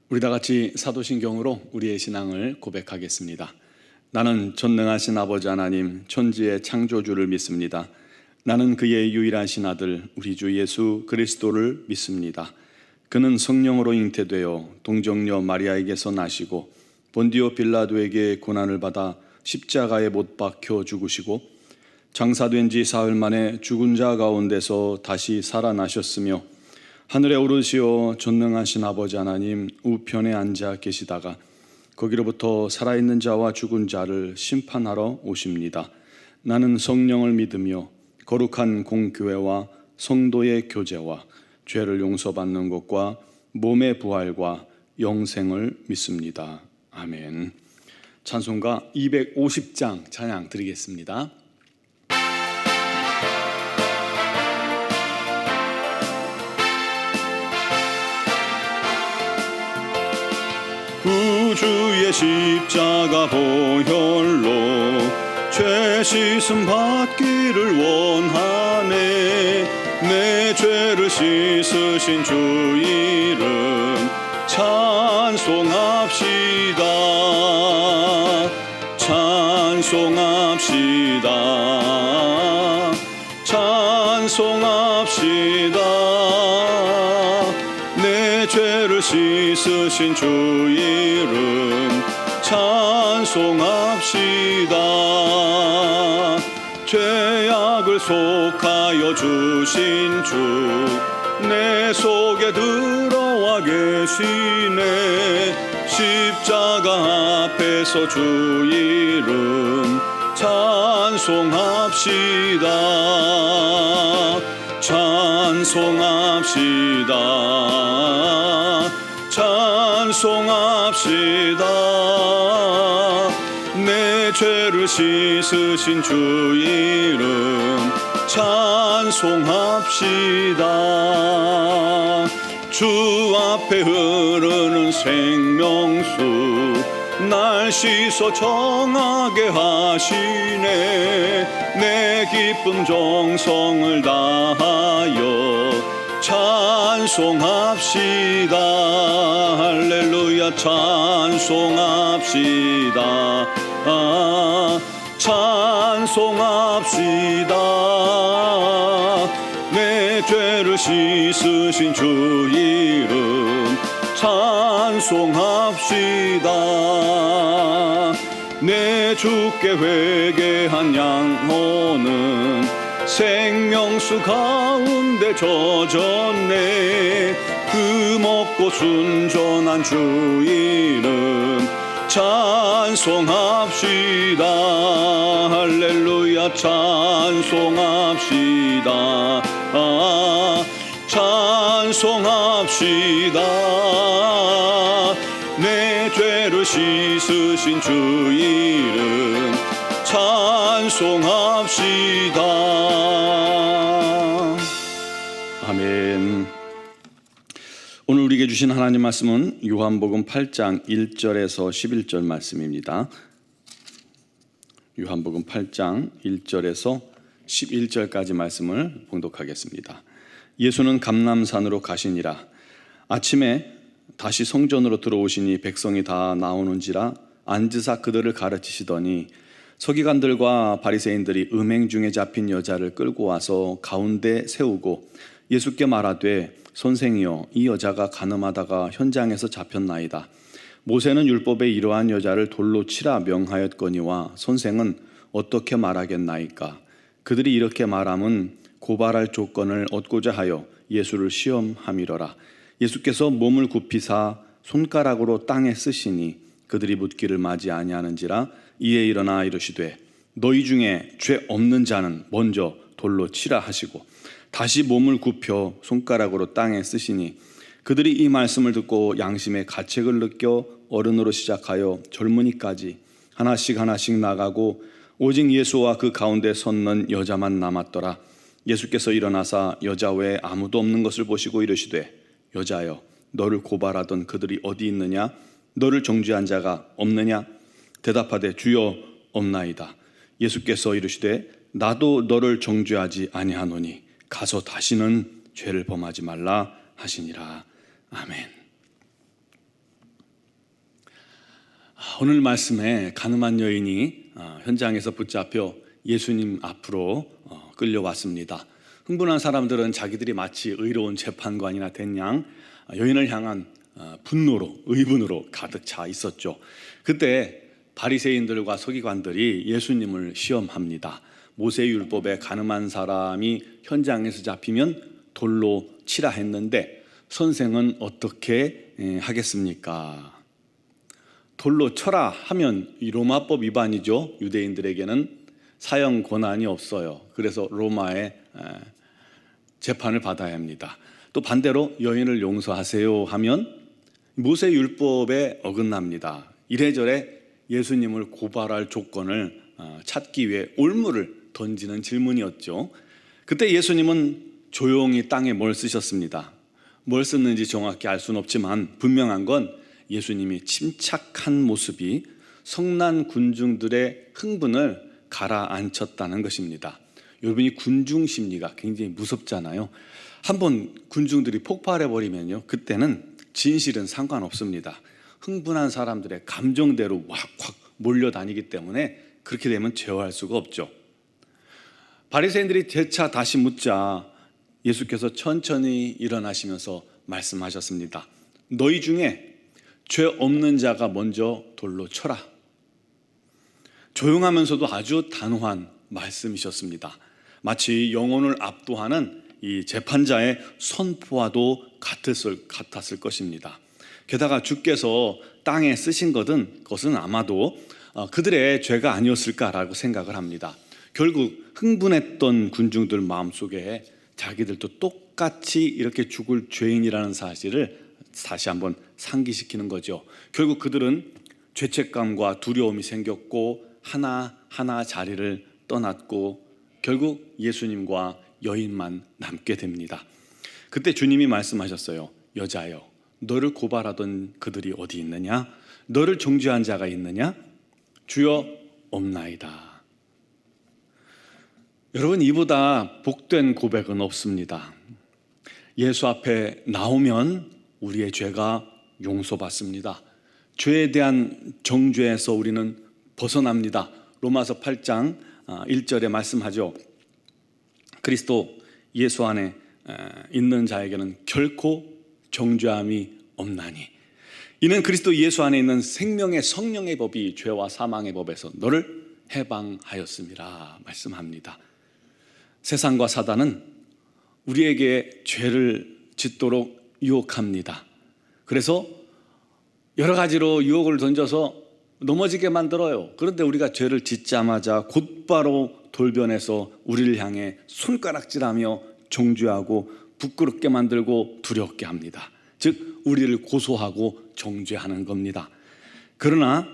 우리 다 같이 사도신경으로 우리의 신앙을 고백하겠습니다. 나는 전능하신 아버지 하나님 천지의 창조주를 믿습니다. 나는 그의 유일하신 아들 우리 주 예수 그리스도를 믿습니다. 그는 성령으로 잉태되어 동정녀 마리아에게서 나시고 본디오 빌라도에게 고난을 받아 십자가에 못 박혀 죽으시고 장사된 지 사흘 만에 죽은 자 가운데서 다시 살아나셨으며 하늘에 오르시어 전능하신 아버지 하나님 우편에 앉아 계시다가 거기로부터 살아있는 자와 죽은 자를 심판하러 오십니다. 나는 성령을 믿으며 거룩한 공교회와 성도의 교제와 죄를 용서받는 것과 몸의 부활과 영생을 믿습니다. 아멘. 찬송가 250장 찬양 드리겠습니다. 구주의 십자가 보혈로 죄 씻음 받기를 원하네. 내 죄를 씻으신 주 이름 찬송합시다. 찬송합시다. 찬송합시다. 내 죄를 씻으신 주 이름 찬송합시다. 죄악을 속하여 주신 주 내 속에 들어와 계시네. 십자가 앞에서 주 이름 찬송합시다. 찬송합시다. 찬송합시다. 내 죄를 씻으신 주 이름 찬송합시다. 주 앞에 흐르는 생명수 날 씻어 정하게 하시네. 내 기쁨 정성을 다하여 찬송합시다. 할렐루야. 찬송합시다. 찬송합시다. 내 죄를 씻으신 주 이름 찬송합시다. 내 주께 회개한 양호는 생명수 가운데 젖었네. 그 먹고 순전한 주 이름 찬송합시다. 할렐루야. 찬송합시다. 찬송합시다. 내 죄를 씻으신 주 이름 찬송합시다. 아멘. 오늘 우리에게 주신 하나님 말씀은 요한복음 8장 1절에서 11절 말씀입니다. 요한복음 8장 1절에서 11절까지 말씀을 봉독하겠습니다. 예수는 감람산으로 가시니라. 아침에 다시 성전으로 들어오시니 백성이 다 나오는지라 앉으사 그들을 가르치시더니 서기관들과 바리새인들이 음행 중에 잡힌 여자를 끌고 와서 가운데 세우고 예수께 말하되 선생이여, 이 여자가 간음하다가 현장에서 잡혔나이다. 모세는 율법에 이러한 여자를 돌로 치라 명하였거니와 선생은 어떻게 말하겠나이까? 그들이 이렇게 말함은 고발할 조건을 얻고자 하여 예수를 시험함이러라. 예수께서 몸을 굽히사 손가락으로 땅에 쓰시니 그들이 묻기를 마지 아니하는지라. 이에 일어나 이르시되 너희 중에 죄 없는 자는 먼저 돌로 치라 하시고 다시 몸을 굽혀 손가락으로 땅에 쓰시니 그들이 이 말씀을 듣고 양심의 가책을 느껴 어른으로 시작하여 젊은이까지 하나씩 나가고 오직 예수와 그 가운데 섰는 여자만 남았더라. 예수께서 일어나사 여자 외에 아무도 없는 것을 보시고 이르시되 여자여, 너를 고발하던 그들이 어디 있느냐? 너를 정죄한 자가 없느냐? 대답하되 주여 없나이다. 예수께서 이르시되 나도 너를 정죄하지 아니하노니 가서 다시는 죄를 범하지 말라 하시니라. 아멘. 오늘 말씀에 가늠한 여인이 현장에서 붙잡혀 예수님 앞으로 끌려왔습니다. 흥분한 사람들은 자기들이 마치 의로운 재판관이나 된 양 여인을 향한 분노로, 의분으로 가득 차 있었죠. 그때 바리새인들과 서기관들이 예수님을 시험합니다. 모세율법에 가늠한 사람이 현장에서 잡히면 돌로 치라 했는데 선생은 어떻게 하겠습니까? 돌로 쳐라 하면 이 로마법 위반이죠. 유대인들에게는 사형 권한이 없어요. 그래서 로마의 재판을 받아야 합니다. 또 반대로 여인을 용서하세요 하면 모세율법에 어긋납니다. 이래저래 예수님을 고발할 조건을 찾기 위해 올무를 던지는 질문이었죠. 그때 예수님은 조용히 땅에 뭘 쓰셨습니다. 뭘 썼는지 정확히 알 수는 없지만 분명한 건 예수님이 침착한 모습이 성난 군중들의 흥분을 가라앉혔다는 것입니다. 여러분, 이 군중 심리가 굉장히 무섭잖아요. 한번 군중들이 폭발해버리면요, 그때는 진실은 상관없습니다. 흥분한 사람들의 감정대로 확 몰려다니기 때문에 그렇게 되면 제어할 수가 없죠. 바리새인들이 재차 다시 묻자 예수께서 천천히 일어나시면서 말씀하셨습니다. 너희 중에 죄 없는 자가 먼저 돌로 쳐라. 조용하면서도 아주 단호한 말씀이셨습니다. 마치 영혼을 압도하는 이 재판자의 선포와도 같았을 것입니다. 게다가 주께서 땅에 쓰신 것은 아마도 그들의 죄가 아니었을까라고 생각을 합니다. 결국 흥분했던 군중들 마음속에 자기들도 똑같이 이렇게 죽을 죄인이라는 사실을 다시 한번 상기시키는 거죠. 결국 그들은 죄책감과 두려움이 생겼고 하나하나 자리를 떠났고 결국 예수님과 여인만 남게 됩니다. 그때 주님이 말씀하셨어요. 여자여, 너를 고발하던 그들이 어디 있느냐? 너를 정죄한 자가 있느냐? 주여, 없나이다. 여러분, 이보다 복된 고백은 없습니다. 예수 앞에 나오면 우리의 죄가 용서받습니다. 죄에 대한 정죄에서 우리는 벗어납니다. 로마서 8장 1절에 말씀하죠. 그리스도 예수 안에 있는 자에게는 결코 정죄함이 없나니 이는 그리스도 예수 안에 있는 생명의 성령의 법이 죄와 사망의 법에서 너를 해방하였음이라 말씀합니다. 세상과 사단은 우리에게 죄를 짓도록 유혹합니다. 그래서 여러 가지로 유혹을 던져서 넘어지게 만들어요. 그런데 우리가 죄를 짓자마자 곧바로 돌변해서 우리를 향해 손가락질하며 정죄하고 부끄럽게 만들고 두렵게 합니다. 즉 우리를 고소하고 정죄하는 겁니다. 그러나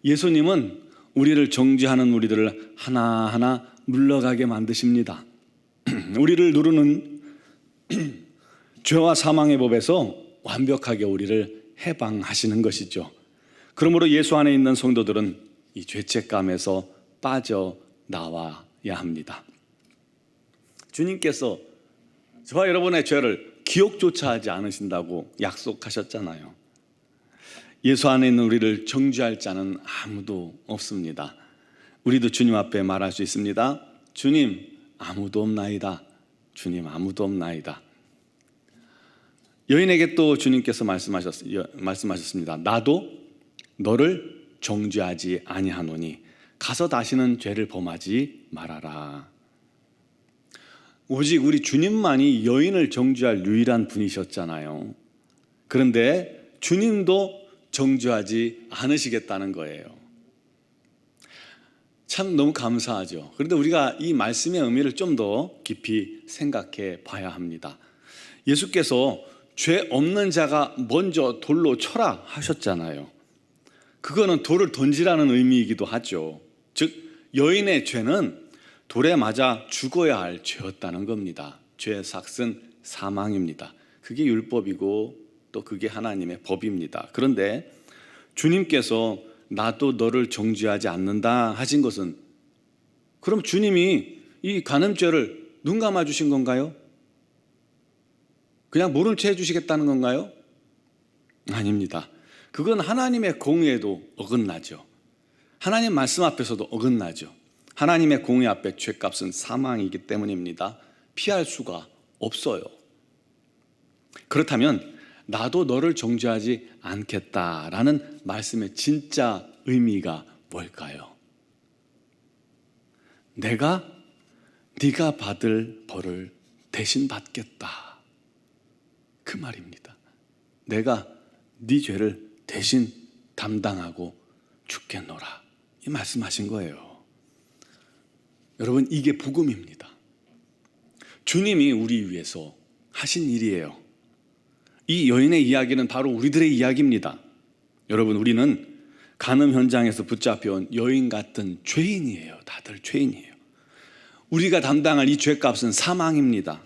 예수님은 우리를 정죄하는 우리들을 하나하나 물러가게 만드십니다. 우리를 누르는 죄와 사망의 법에서 완벽하게 우리를 해방하시는 것이죠. 그러므로 예수 안에 있는 성도들은 이 죄책감에서 빠져나와야 합니다. 주님께서 저와 여러분의 죄를 기억조차 하지 않으신다고 약속하셨잖아요. 예수 안에 있는 우리를 정죄할 자는 아무도 없습니다. 우리도 주님 앞에 말할 수 있습니다. 주님, 아무도 없나이다. 주님, 아무도 없나이다. 여인에게 또 주님께서 말씀하셨습니다. 나도 너를 정죄하지 아니하노니 가서 다시는 죄를 범하지 말아라. 오직 우리 주님만이 여인을 정죄할 유일한 분이셨잖아요. 그런데 주님도 정죄하지 않으시겠다는 거예요. 참 너무 감사하죠. 그런데 우리가 이 말씀의 의미를 좀 더 깊이 생각해 봐야 합니다. 예수께서 죄 없는 자가 먼저 돌로 쳐라 하셨잖아요. 그거는 돌을 던지라는 의미이기도 하죠. 즉 여인의 죄는 돌에 맞아 죽어야 할 죄였다는 겁니다. 죄의 삭은 사망입니다. 그게 율법이고 또 그게 하나님의 법입니다. 그런데 주님께서 나도 너를 정죄하지 않는다 하신 것은 그럼 주님이 이 간음죄를 눈 감아 주신 건가요? 그냥 모른 채 해주시겠다는 건가요? 아닙니다. 그건 하나님의 공의에도 어긋나죠. 하나님 말씀 앞에서도 어긋나죠. 하나님의 공의 앞에 죄값은 사망이기 때문입니다. 피할 수가 없어요. 그렇다면 나도 너를 정죄하지 않겠다라는 말씀의 진짜 의미가 뭘까요? 내가 네가 받을 벌을 대신 받겠다, 그 말입니다. 내가 네 죄를 대신 담당하고 죽겠노라, 이 말씀하신 거예요. 여러분, 이게 복음입니다. 주님이 우리 위해서 하신 일이에요. 이 여인의 이야기는 바로 우리들의 이야기입니다. 여러분, 우리는 간음 현장에서 붙잡혀온 여인 같은 죄인이에요. 다들 죄인이에요. 우리가 담당할 이 죄값은 사망입니다.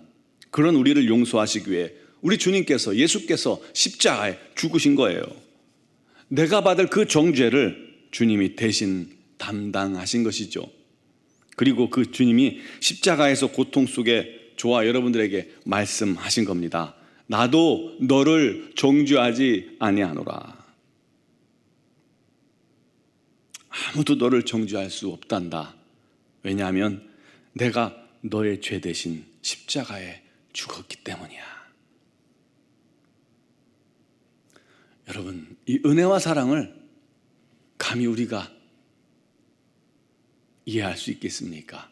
그런 우리를 용서하시기 위해 우리 주님께서, 예수께서 십자가에 죽으신 거예요. 내가 받을 그 정죄를 주님이 대신 담당하신 것이죠. 그리고 그 주님이 십자가에서 고통 속에 저와 여러분들에게 말씀하신 겁니다. 나도 너를 정죄하지 아니하노라. 아무도 너를 정죄할 수 없단다. 왜냐하면 내가 너의 죄 대신 십자가에 죽었기 때문이야. 여러분, 이 은혜와 사랑을 감히 우리가 이해할 수 있겠습니까?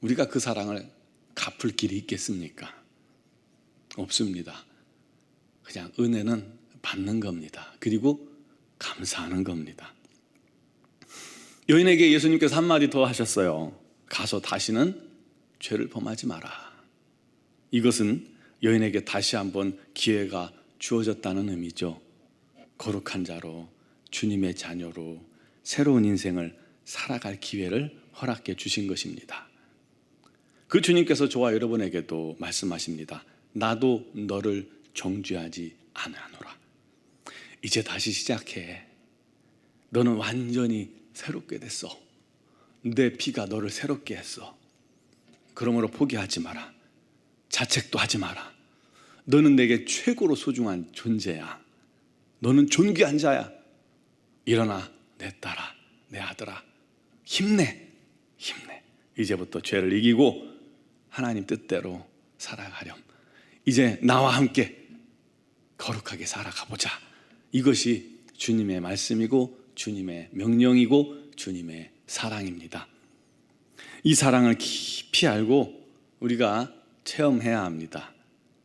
우리가 그 사랑을 갚을 길이 있겠습니까? 없습니다. 그냥 은혜는 받는 겁니다. 그리고 감사하는 겁니다. 여인에게 예수님께서 한마디 더 하셨어요. 가서 다시는 죄를 범하지 마라. 이것은 여인에게 다시 한번 기회가 주어졌다는 의미죠. 거룩한 자로, 주님의 자녀로 새로운 인생을 살아갈 기회를 허락해 주신 것입니다. 그 주님께서 저와 여러분에게도 말씀하십니다. 나도 너를 정죄하지 아니하노라. 이제 다시 시작해. 너는 완전히 새롭게 됐어. 내 피가 너를 새롭게 했어. 그러므로 포기하지 마라. 자책도 하지 마라. 너는 내게 최고로 소중한 존재야. 너는 존귀한 자야. 일어나, 내 딸아, 내 아들아, 힘내, 힘내. 이제부터 죄를 이기고 하나님 뜻대로 살아가렴. 이제 나와 함께 거룩하게 살아가보자. 이것이 주님의 말씀이고 주님의 명령이고 주님의 사랑입니다. 이 사랑을 깊이 알고 우리가 체험해야 합니다.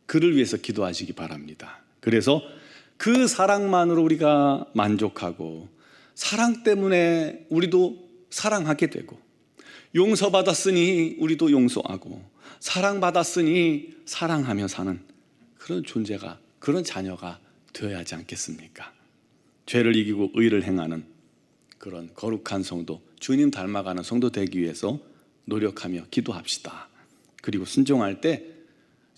그를 위해서 기도하시기 바랍니다. 그래서 그 사랑만으로 우리가 만족하고, 사랑 때문에 우리도 사랑하게 되고, 용서받았으니 우리도 용서하고, 사랑받았으니 사랑하며 사는 그런 존재가, 그런 자녀가 되어야 하지 않겠습니까? 죄를 이기고 의를 행하는 그런 거룩한 성도, 주님 닮아가는 성도 되기 위해서 노력하며 기도합시다. 그리고 순종할 때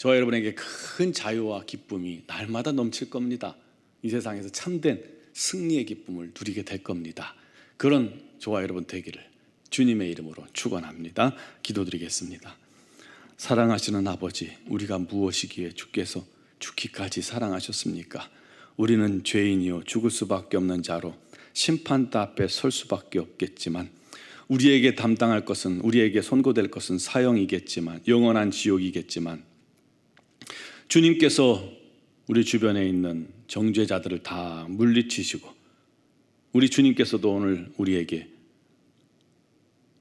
저와 여러분에게 큰 자유와 기쁨이 날마다 넘칠 겁니다. 이 세상에서 참된 승리의 기쁨을 누리게 될 겁니다. 그런 저와 여러분 되기를 주님의 이름으로 축원합니다. 기도드리겠습니다. 사랑하시는 아버지, 우리가 무엇이기에 주께서 죽기까지 사랑하셨습니까? 우리는 죄인이요 죽을 수밖에 없는 자로 심판대 앞에 설 수밖에 없겠지만, 우리에게 담당할 것은, 우리에게 선고될 것은 사형이겠지만, 영원한 지옥이겠지만, 주님께서 우리 주변에 있는 정죄자들을 다 물리치시고, 우리 주님께서도 오늘 우리에게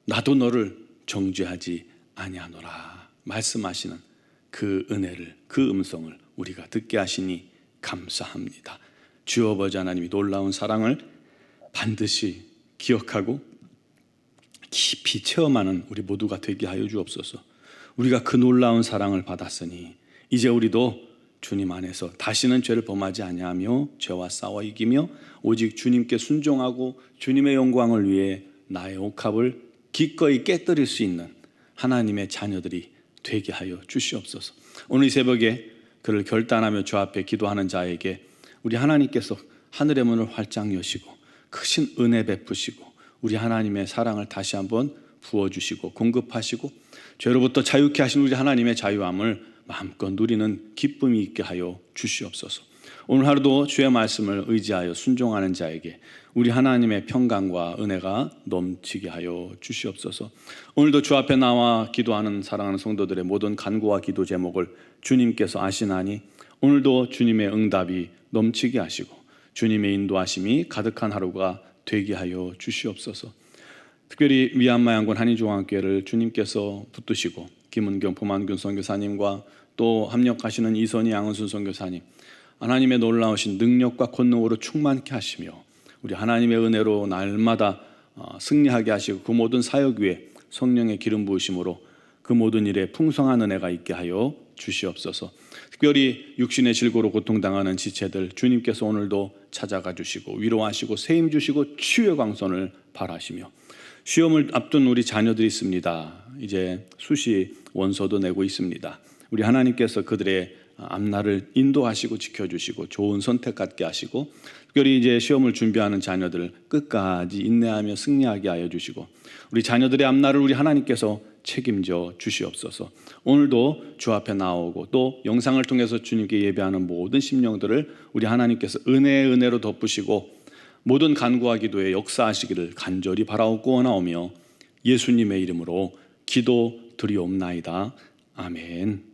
나도 너를 정죄하지 아니하노라 말씀하시는 그 은혜를, 그 음성을 우리가 듣게 하시니 감사합니다. 주 아버지 하나님이 놀라운 사랑을 반드시 기억하고 깊이 체험하는 우리 모두가 되게 하여 주옵소서. 우리가 그 놀라운 사랑을 받았으니 이제 우리도 주님 안에서 다시는 죄를 범하지 아니하며 죄와 싸워 이기며 오직 주님께 순종하고 주님의 영광을 위해 나의 옥합을 기꺼이 깨뜨릴 수 있는 하나님의 자녀들이 되게 하여 주시옵소서. 오늘 이 새벽에 그를 결단하며 주 앞에 기도하는 자에게 우리 하나님께서 하늘의 문을 활짝 여시고 크신 은혜 베푸시고 우리 하나님의 사랑을 다시 한번 부어주시고 공급하시고 죄로부터 자유케 하신 우리 하나님의 자유함을 마음껏 누리는 기쁨이 있게 하여 주시옵소서. 오늘 하루도 주의 말씀을 의지하여 순종하는 자에게 우리 하나님의 평강과 은혜가 넘치게 하여 주시옵소서. 오늘도 주 앞에 나와 기도하는 사랑하는 성도들의 모든 간구와 기도 제목을 주님께서 아시나니 오늘도 주님의 응답이 넘치게 하시고 주님의 인도하심이 가득한 하루가 되게 하여 주시옵소서. 특별히 미얀마 양곤 한인중앙교회를 주님께서 붙드시고 김은경 포만균 선교사님과 또 합력하시는 이선희 양은순 선교사님, 하나님의 놀라우신 능력과 권능으로 충만케 하시며 우리 하나님의 은혜로 날마다 승리하게 하시고 그 모든 사역 위에 성령의 기름 부으심으로 그 모든 일에 풍성한 은혜가 있게 하여 주시옵소서. 특별히 육신의 질고로 고통당하는 지체들 주님께서 오늘도 찾아가 주시고 위로하시고 세임 주시고 치유의 광선을 발하시며, 시험을 앞둔 우리 자녀들이 있습니다. 이제 수시 원서도 내고 있습니다. 우리 하나님께서 그들의 앞날을 인도하시고 지켜주시고 좋은 선택 갖게 하시고, 특별히 이제 시험을 준비하는 자녀들 끝까지 인내하며 승리하게 하여 주시고 우리 자녀들의 앞날을 우리 하나님께서 책임져 주시옵소서. 오늘도 주 앞에 나오고 또 영상을 통해서 주님께 예배하는 모든 심령들을 우리 하나님께서 은혜로 덮으시고 모든 간구와 기도에 역사하시기를 간절히 바라옵고 원하오며 예수님의 이름으로 기도 드리옵나이다. 아멘.